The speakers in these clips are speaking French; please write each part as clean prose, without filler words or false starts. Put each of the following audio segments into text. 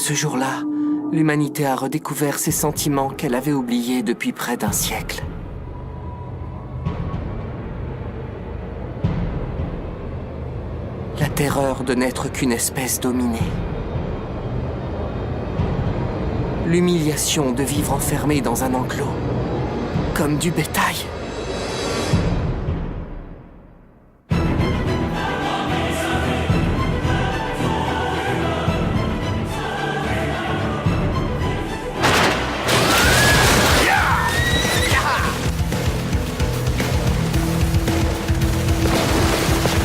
Ce jour-là, l'humanité a redécouvert ses sentiments qu'elle avait oubliés depuis près d'un siècle. La terreur de n'être qu'une espèce dominée. L'humiliation de vivre enfermé dans un enclos, comme du bétail.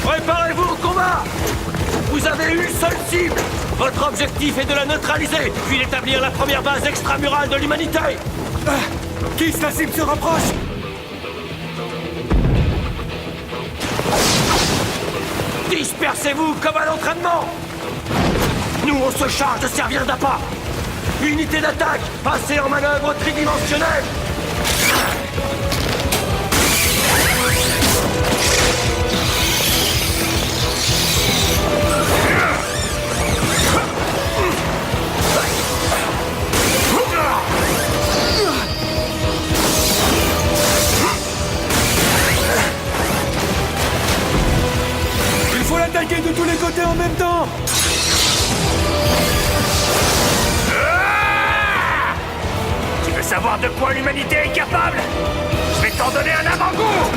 Préparez-vous au combat! Vous avez une seule cible! Votre objectif est de la neutraliser, puis d'établir la première base extramurale de l'humanité! Kiss, la cible se rapproche! Dispersez-vous comme à l'entraînement! Nous, on se charge de servir d'appât! Unité d'attaque, passez en manœuvre tridimensionnelle! Il faut l'attaquer de tous les côtés en même temps! Tu veux savoir de quoi l'humanité est capable? Je vais t'en donner un avant-goût!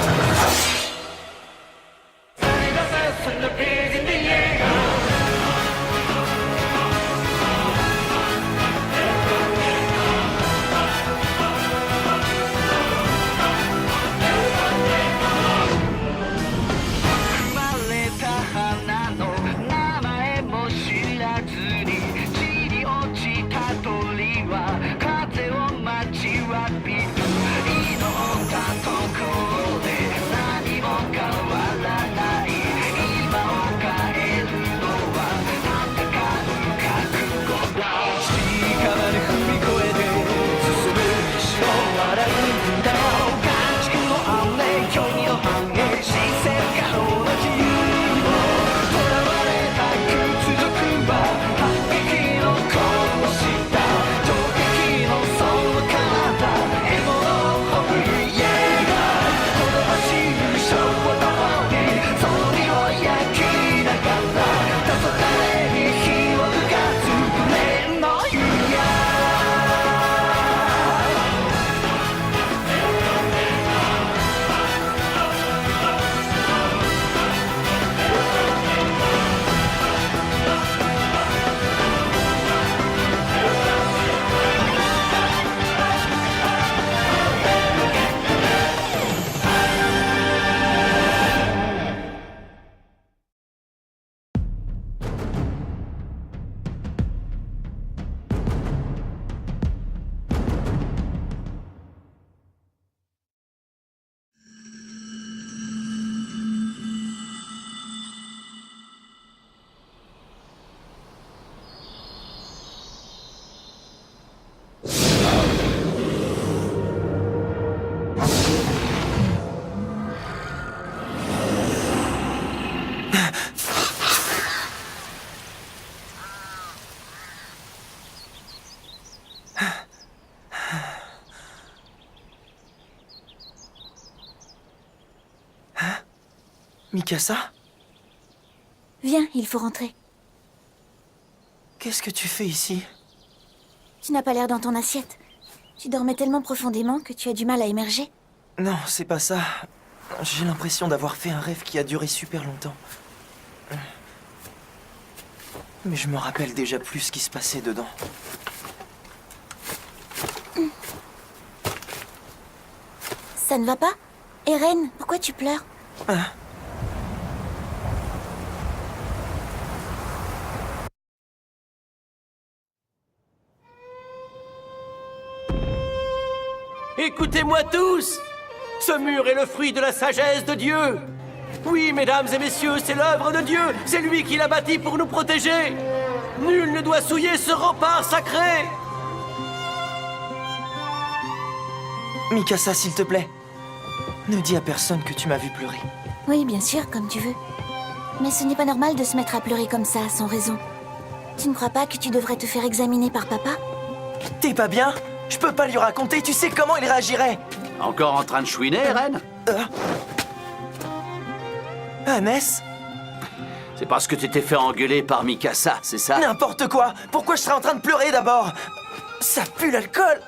Mikasa? Viens, il faut rentrer. Qu'est-ce que tu fais ici? Tu n'as pas l'air dans ton assiette. Tu dormais tellement profondément que tu as du mal à émerger. Non, c'est pas ça. J'ai l'impression d'avoir fait un rêve qui a duré super longtemps. Mais je me rappelle déjà plus ce qui se passait dedans. Ça ne va pas? Eren, pourquoi tu pleures? Écoutez-moi tous! Ce mur est le fruit de la sagesse de Dieu! Oui, mesdames et messieurs, c'est l'œuvre de Dieu! C'est lui qui l'a bâti pour nous protéger! Nul ne doit souiller ce rempart sacré! Mikasa, s'il te plaît. Ne dis à personne que tu m'as vu pleurer. Oui, bien sûr, comme tu veux. Mais ce n'est pas normal de se mettre à pleurer comme ça, sans raison. Tu ne crois pas que tu devrais te faire examiner par papa? T'es pas bien? Je peux pas lui raconter, tu sais comment il réagirait. Encore en train de chouiner, Eren? Hannes? C'est parce que tu t'es fait engueuler par Mikasa, c'est ça? N'importe quoi! Pourquoi je serais en train de pleurer d'abord? Ça pue l'alcool!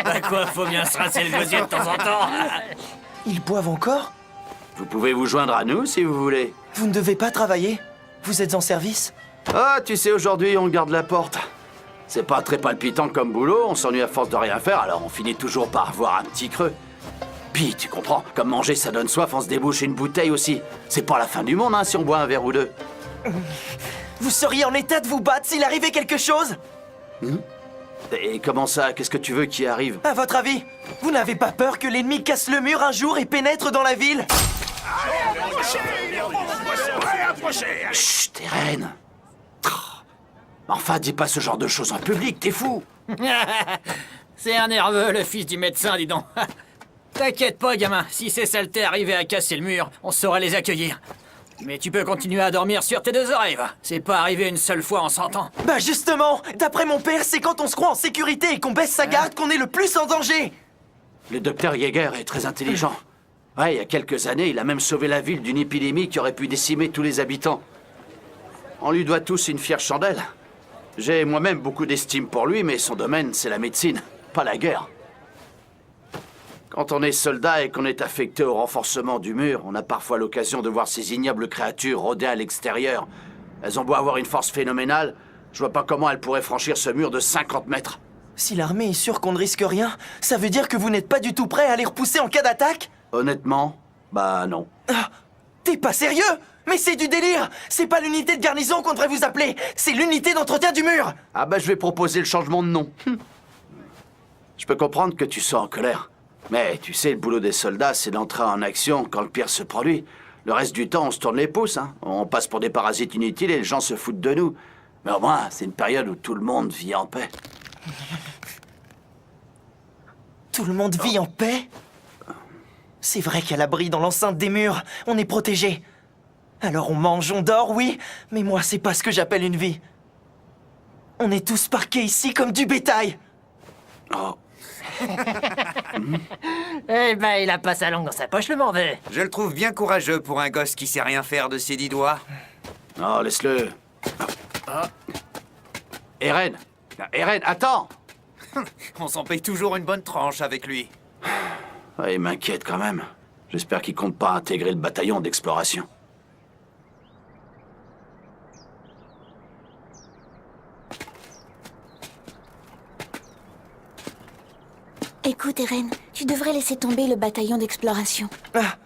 Bah quoi, faut bien se rincer le gosier de temps en temps. Ils boivent encore? Vous pouvez vous joindre à nous si vous voulez. Vous ne devez pas travailler? Vous êtes en service? Ah, tu sais, aujourd'hui, on garde la porte. C'est pas très palpitant comme boulot, on s'ennuie à force de rien faire, alors on finit toujours par avoir un petit creux. Puis, tu comprends, comme manger ça donne soif, on se débouche une bouteille aussi. C'est pas la fin du monde, hein, si on boit un verre ou deux. Vous seriez en état de vous battre s'il arrivait quelque chose? Et comment ça? Qu'est-ce que tu veux qui arrive? À votre avis, vous n'avez pas peur que l'ennemi casse le mur un jour et pénètre dans la ville? Chut, Eren. Enfin, dis pas ce genre de choses en public, t'es fou. C'est un nerveux, le fils du médecin, dis donc. T'inquiète pas, gamin. Si ces saletés arrivaient à casser le mur, on saurait les accueillir. Mais tu peux continuer à dormir sur tes deux oreilles, va. C'est pas arrivé une seule fois en 100 ans. Bah justement, d'après mon père, c'est quand on se croit en sécurité et qu'on baisse sa garde qu'on est le plus en danger. Le docteur Yeager est très intelligent. Ouais, il y a quelques années, il a même sauvé la ville d'une épidémie qui aurait pu décimer tous les habitants. On lui doit tous une fière chandelle. J'ai moi-même beaucoup d'estime pour lui, mais son domaine, c'est la médecine, pas la guerre. Quand on est soldat et qu'on est affecté au renforcement du mur, on a parfois l'occasion de voir ces ignobles créatures rôder à l'extérieur. Elles ont beau avoir une force phénoménale, je vois pas comment elles pourraient franchir ce mur de 50 mètres. Si l'armée est sûre qu'on ne risque rien, ça veut dire que vous n'êtes pas du tout prêt à les repousser en cas d'attaque? Honnêtement, bah non. Ah, t'es pas sérieux? Mais c'est du délire! C'est pas l'unité de garnison qu'on devrait vous appeler, c'est l'unité d'entretien du mur! Ah bah je vais proposer le changement de nom. Je peux comprendre que tu sois en colère. Mais tu sais, le boulot des soldats, c'est d'entrer en action quand le pire se produit. Le reste du temps, on se tourne les pouces, hein. On passe pour des parasites inutiles et les gens se foutent de nous. Mais au moins, c'est une période où tout le monde vit en paix. Tout le monde vit en paix? C'est vrai qu'à l'abri dans l'enceinte des murs, on est protégé. Alors on mange, on dort, oui, mais moi c'est pas ce que j'appelle une vie. On est tous parqués ici comme du bétail. Oh, Eh ben, il a pas sa langue dans sa poche, le morveux. Je le trouve bien courageux pour un gosse qui sait rien faire de ses 10 doigts. non, laisse-le. Eren, Eren, attends. On s'en paye toujours une bonne tranche avec lui. Ouais, il m'inquiète quand même. J'espère qu'il compte pas intégrer le bataillon d'exploration. Écoute, Eren, tu devrais laisser tomber le bataillon d'exploration. Ah,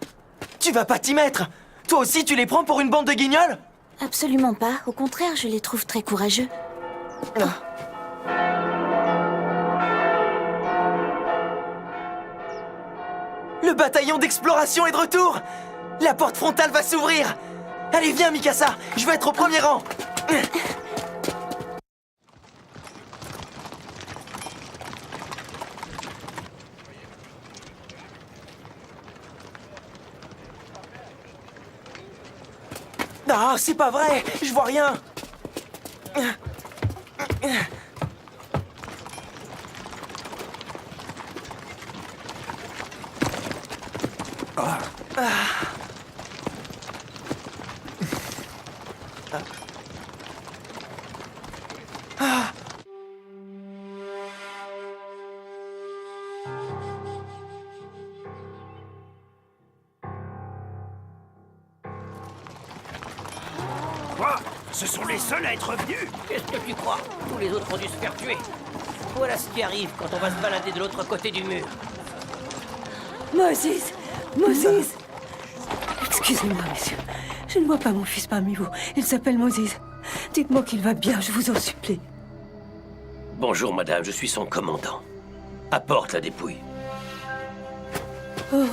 tu vas pas t'y mettre? Toi aussi tu les prends pour une bande de guignols? Absolument pas. Au contraire, je les trouve très courageux. Le bataillon d'exploration est de retour! La porte frontale va s'ouvrir! Allez, viens, Mikasa! Je veux être au premier rang! Ah, c'est pas vrai! Je vois rien! Quoi? Ce sont les seuls à être venus? Qu'est-ce que tu crois? Tous les autres ont dû se faire tuer. Voilà ce qui arrive quand on va se balader de l'autre côté du mur. Moses! Moses! Excusez-moi, messieurs. Je ne vois pas mon fils parmi vous. Il s'appelle Moses. Dites-moi qu'il va bien, je vous en supplie. Bonjour, madame, je suis son commandant. Apporte la dépouille. Oh.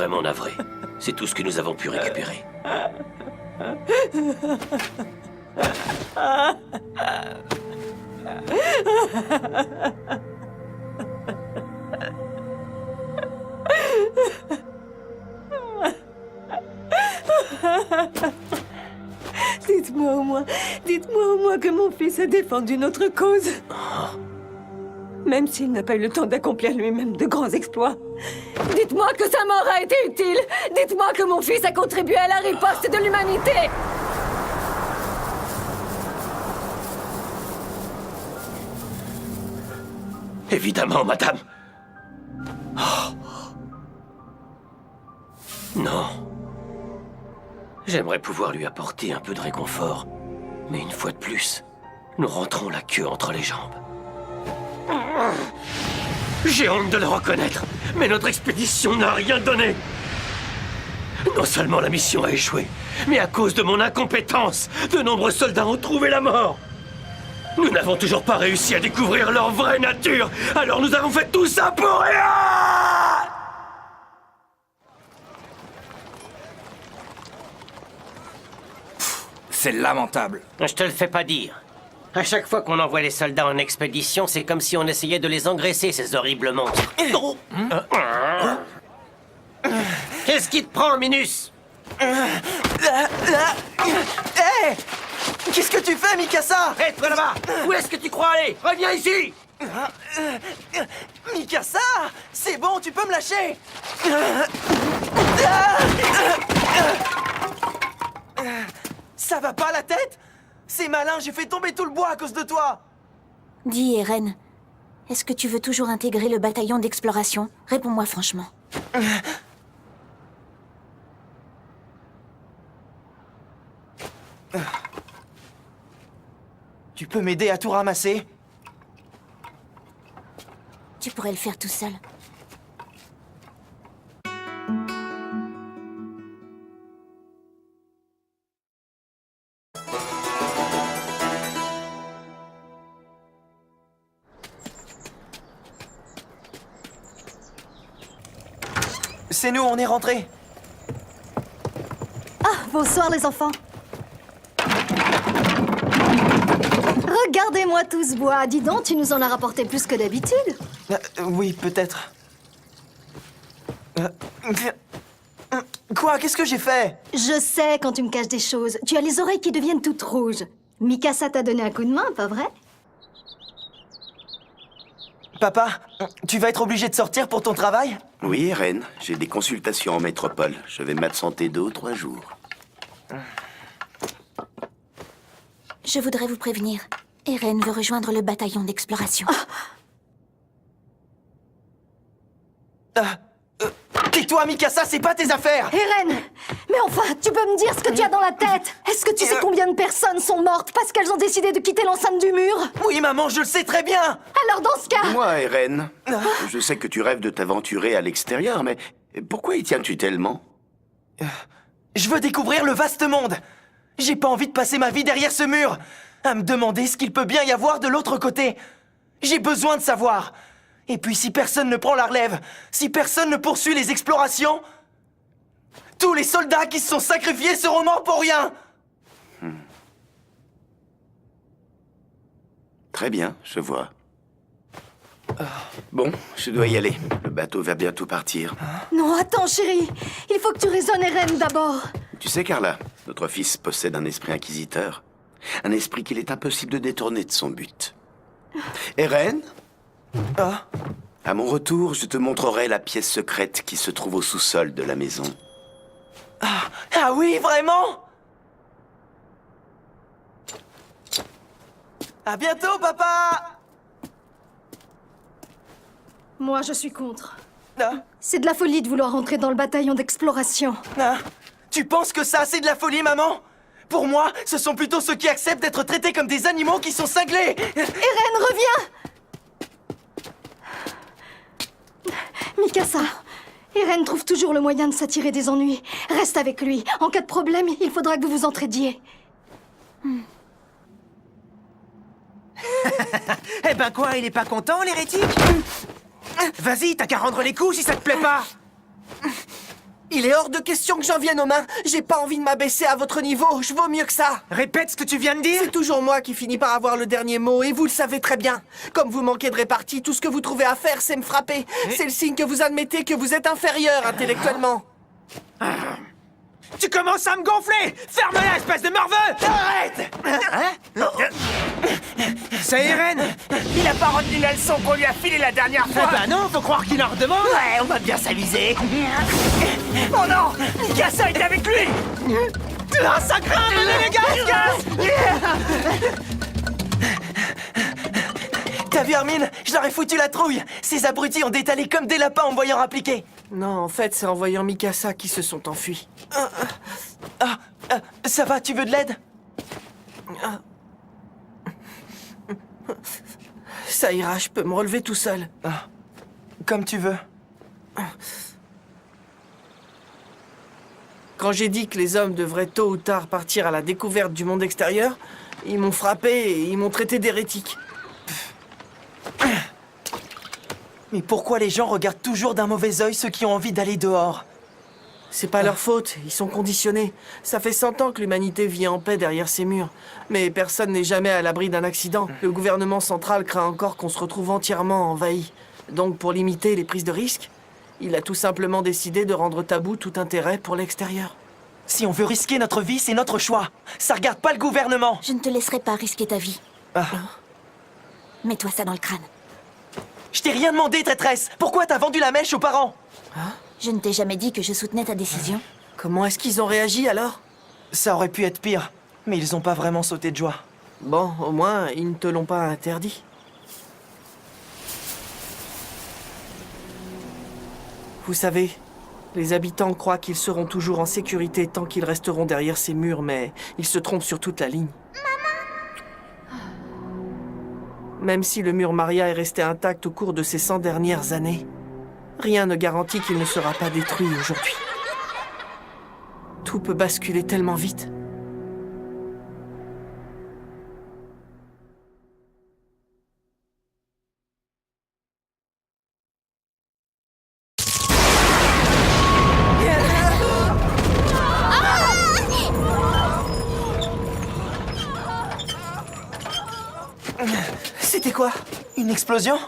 vraiment navré. C'est tout ce que nous avons pu récupérer. Dites-moi au moins que mon fils a défendu notre cause. Même s'il n'a pas eu le temps d'accomplir lui-même de grands exploits. Dites-moi que sa mort a été utile. Dites-moi que mon fils a contribué à la riposte de l'humanité. Évidemment, madame. Oh. Non. J'aimerais pouvoir lui apporter un peu de réconfort. Mais une fois de plus, nous rentrons la queue entre les jambes. J'ai honte de le reconnaître, mais notre expédition n'a rien donné. Non seulement la mission a échoué, mais à cause de mon incompétence, de nombreux soldats ont trouvé la mort. Nous n'avons toujours pas réussi à découvrir leur vraie nature, alors nous avons fait tout ça pour rien! C'est lamentable. Je te le fais pas dire. À chaque fois qu'on envoie les soldats en expédition, c'est comme si on essayait de les engraisser, ces horribles monstres. Qu'est-ce qui te prend, Minus? Hé! Qu'est-ce que tu fais, Mikasa? Hé, toi là-bas! Où est-ce que tu crois aller? Reviens ici! Mikasa! C'est bon, tu peux me lâcher! Ça va pas la tête? C'est malin, j'ai fait tomber tout le bois à cause de toi! Dis, Eren, est-ce que tu veux toujours intégrer le bataillon d'exploration? Réponds-moi franchement. Tu peux m'aider à tout ramasser? Tu pourrais le faire tout seul. C'est nous, on est rentrés. Bonsoir les enfants. Regardez-moi tout ce bois. Dis donc, tu nous en as rapporté plus que d'habitude. Oui, peut-être. Quoi? Qu'est-ce que j'ai fait? Je sais quand tu me caches des choses. Tu as les oreilles qui deviennent toutes rouges. Mikasa t'a donné un coup de main, pas vrai? Papa, tu vas être obligé de sortir pour ton travail? Oui, Eren, j'ai des consultations en métropole. Je vais m'absenter 2 ou 3 jours. Je voudrais vous prévenir. Eren veut rejoindre le bataillon d'exploration. Tais-toi, Mikasa, c'est pas tes affaires! Eren! Mais enfin, tu peux me dire ce que tu as dans la tête? Est-ce que tu sais combien de personnes sont mortes parce qu'elles ont décidé de quitter l'enceinte du mur? Oui, maman, je le sais très bien! Alors dans ce cas... Moi, Eren, je sais que tu rêves de t'aventurer à l'extérieur, mais pourquoi y tiens-tu tellement? Je veux découvrir le vaste monde! J'ai pas envie de passer ma vie derrière ce mur, à me demander ce qu'il peut bien y avoir de l'autre côté. J'ai besoin de savoir. Et puis si personne ne prend la relève, si personne ne poursuit les explorations, tous les soldats qui se sont sacrifiés seront morts pour rien. Très bien, je vois. Bon, je dois y aller. Le bateau va bientôt partir. Non, attends, chérie. Il faut que tu raisonnes Eren d'abord. Tu sais, Carla, notre fils possède un esprit inquisiteur. Un esprit qu'il est impossible de détourner de son but. Eren? À mon retour, je te montrerai la pièce secrète qui se trouve au sous-sol de la maison. Ah oui, vraiment? À bientôt, papa! Moi, je suis contre. C'est de la folie de vouloir entrer dans le bataillon d'exploration. Tu penses que ça, c'est de la folie, maman? Pour moi, ce sont plutôt ceux qui acceptent d'être traités comme des animaux qui sont cinglés! Eren, reviens! Mikasa, Eren trouve toujours le moyen de s'attirer des ennuis. Reste avec lui. En cas de problème, il faudra que vous vous entraidiez. Eh ben quoi, il est pas content, l'hérétique? Vas-y, t'as qu'à rendre les coups si ça te plaît pas. Il est hors de question que j'en vienne aux mains. J'ai pas envie de m'abaisser à votre niveau. Je vaux mieux que ça. Répète ce que tu viens de dire. C'est toujours moi qui finis par avoir le dernier mot, et vous le savez très bien. Comme vous manquez de répartie, tout ce que vous trouvez à faire, c'est me frapper. C'est le signe que vous admettez que vous êtes inférieur intellectuellement. Tu commences à me gonfler. Ferme-la, espèce de morveux. Arrête. C'est Irène. Il a pas retenu la leçon qu'on lui a filée la dernière fois. Bah non, faut croire qu'il en redemande. Ouais, on va bien s'amuser. Oh non, Mikasa est avec lui. Ah, ça craint, venez les gars, T'as vu Armin? Je leur ai foutu la trouille. Ces abrutis ont détalé comme des lapins en me voyant appliquer. Non, en fait, c'est en voyant Mikasa qu'ils se sont enfuis. Ça va, tu veux de l'aide? Ça ira, je peux me relever tout seul. Comme tu veux. Quand j'ai dit que les hommes devraient tôt ou tard partir à la découverte du monde extérieur, ils m'ont frappé et ils m'ont traité d'hérétique. Mais pourquoi les gens regardent toujours d'un mauvais œil ceux qui ont envie d'aller dehors? C'est pas leur faute, ils sont conditionnés. Ça fait 100 ans que l'humanité vit en paix derrière ces murs. Mais personne n'est jamais à l'abri d'un accident. Le gouvernement central craint encore qu'on se retrouve entièrement envahi. Donc pour limiter les prises de risques, il a tout simplement décidé de rendre tabou tout intérêt pour l'extérieur. Si on veut risquer notre vie, c'est notre choix. Ça regarde pas le gouvernement. Je ne te laisserai pas risquer ta vie. Mets-toi ça dans le crâne. Je t'ai rien demandé, traîtresse. Pourquoi t'as vendu la mèche aux parents? Je ne t'ai jamais dit que je soutenais ta décision. Comment est-ce qu'ils ont réagi alors? Ça aurait pu être pire, mais ils ont pas vraiment sauté de joie. Bon, au moins, ils ne te l'ont pas interdit. Vous savez, les habitants croient qu'ils seront toujours en sécurité tant qu'ils resteront derrière ces murs, mais ils se trompent sur toute la ligne. Même si le mur Maria est resté intact au cours de ces 100 dernières années, rien ne garantit qu'il ne sera pas détruit aujourd'hui. Tout peut basculer tellement vite. C'était quoi? Une explosion?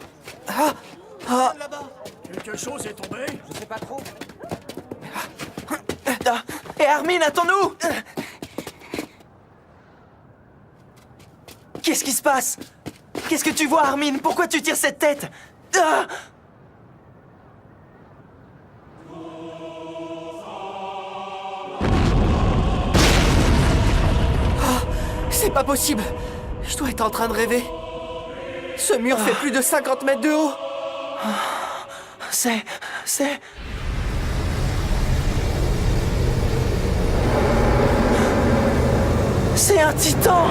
Quelque chose est tombé? Je sais pas trop. Et Armin, attends-nous! Qu'est-ce qui se passe? Qu'est-ce que tu vois, Armin? Pourquoi tu tires cette tête? C'est pas possible! Je dois être en train de rêver. Ce mur fait plus de 50 mètres de haut. C'est un titan!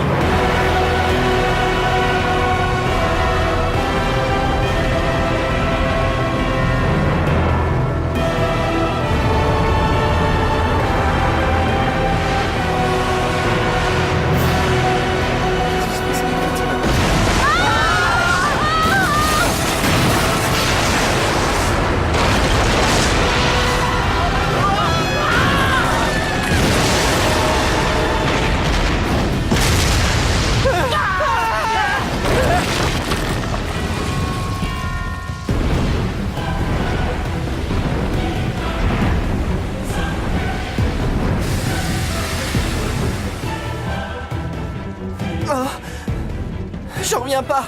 J'en reviens pas.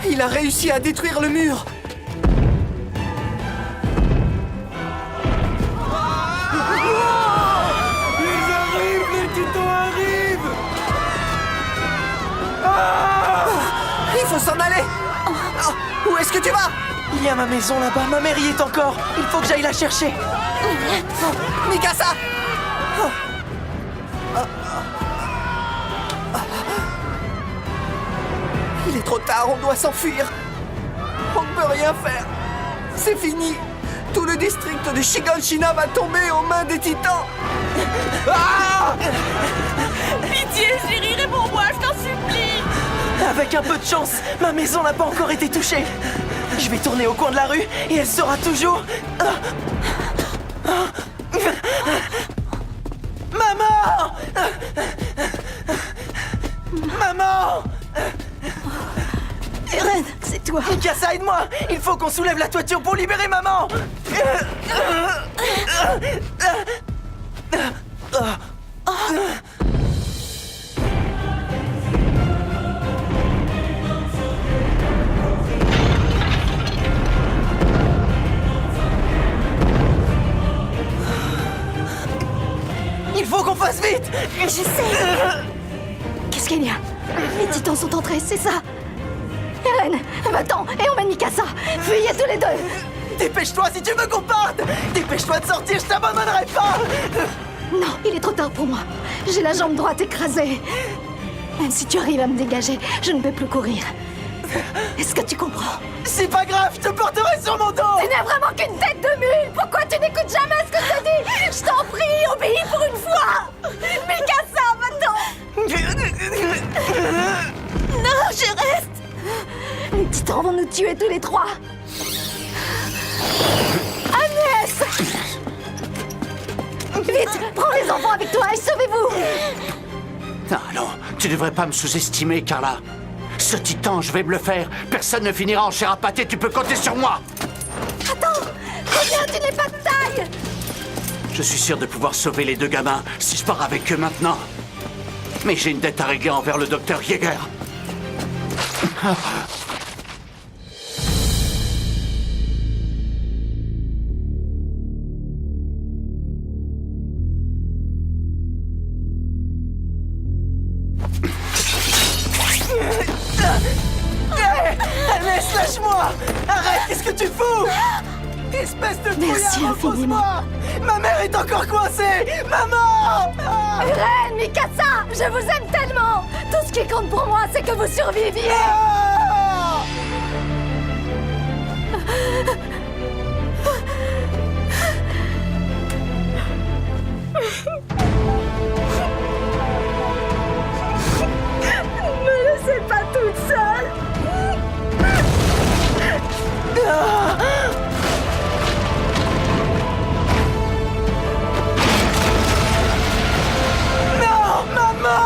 Il a réussi à détruire le mur. Ils arrivent, les titans arrivent! Il faut s'en aller. Où est-ce que tu vas? Il y a ma maison là-bas, ma mère y est encore. Il faut que j'aille la chercher. Mikasa! Il est trop tard, on doit s'enfuir. On ne peut rien faire. C'est fini. Tout le district de Shiganshina va tomber aux mains des titans. Pitié, chérie, réponds-moi, je t'en supplie. Avec un peu de chance, ma maison n'a pas encore été touchée. Je vais tourner au coin de la rue et elle sera toujours... Maman! Maman! Eren, c'est toi. Mikasa, aide-moi! Il faut qu'on soulève la toiture pour libérer maman! Il faut qu'on fasse vite! Je sais. Qu'est-ce qu'il y a? Les titans sont entrés, c'est ça? Eren, va-t'en et emmène Mikasa. Fuyez tous les deux. Dépêche-toi si tu veux qu'on parte! Dépêche-toi de sortir, je t'abandonnerai pas! Non, il est trop tard pour moi. J'ai la jambe droite écrasée. Même si tu arrives à me dégager, je ne peux plus courir. Est-ce que tu comprends? C'est pas grave, je te porterai sur mon dos! Tu n'es vraiment qu'une tête de mule. Pourquoi tu n'écoutes jamais ce que je te dis? Je t'en prie, obéis pour une fois. Mikasa, va-t'en. Non, je reste. Les titans vont nous tuer tous les trois. Agnès! Vite, prends les enfants avec toi et sauvez-vous! Non, non, tu devrais pas me sous-estimer, Carla. Ce titan, je vais me le faire. Personne ne finira en chair à pâté, tu peux compter sur moi. Attends! Reviens, tu n'es pas de taille! Je suis sûr de pouvoir sauver les deux gamins si je pars avec eux maintenant. Mais j'ai une dette à régler envers le docteur Yeager. Agnès, lâche-moi! Arrête, qu'est-ce que tu fous? Espèce de Merci trouillard, infiniment. repose-moi! Ma mère est encore coincée! Maman! Eren, Mikasa, je vous aime tellement! Tout ce qui compte pour moi, c'est que vous surviviez! Ah! Ne me laissez pas toute seule! Non, maman!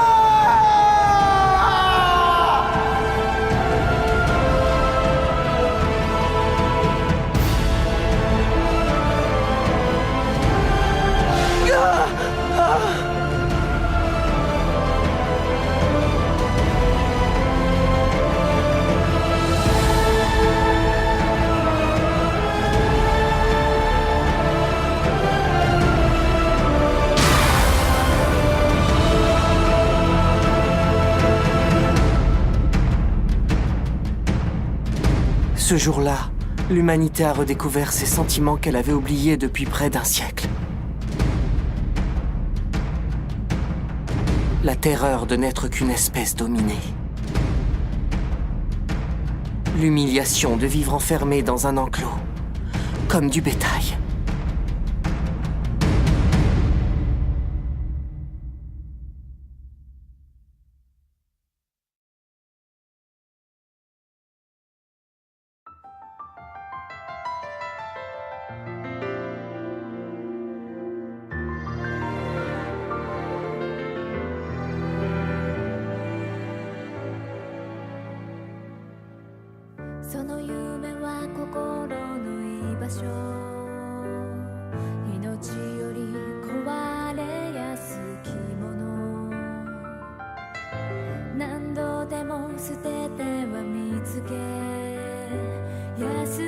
Ce jour-là, l'humanité a redécouvert ses sentiments qu'elle avait oubliés depuis près d'un siècle. La terreur de n'être qu'une espèce dominée. L'humiliation de vivre enfermé dans un enclos, comme du bétail. Yes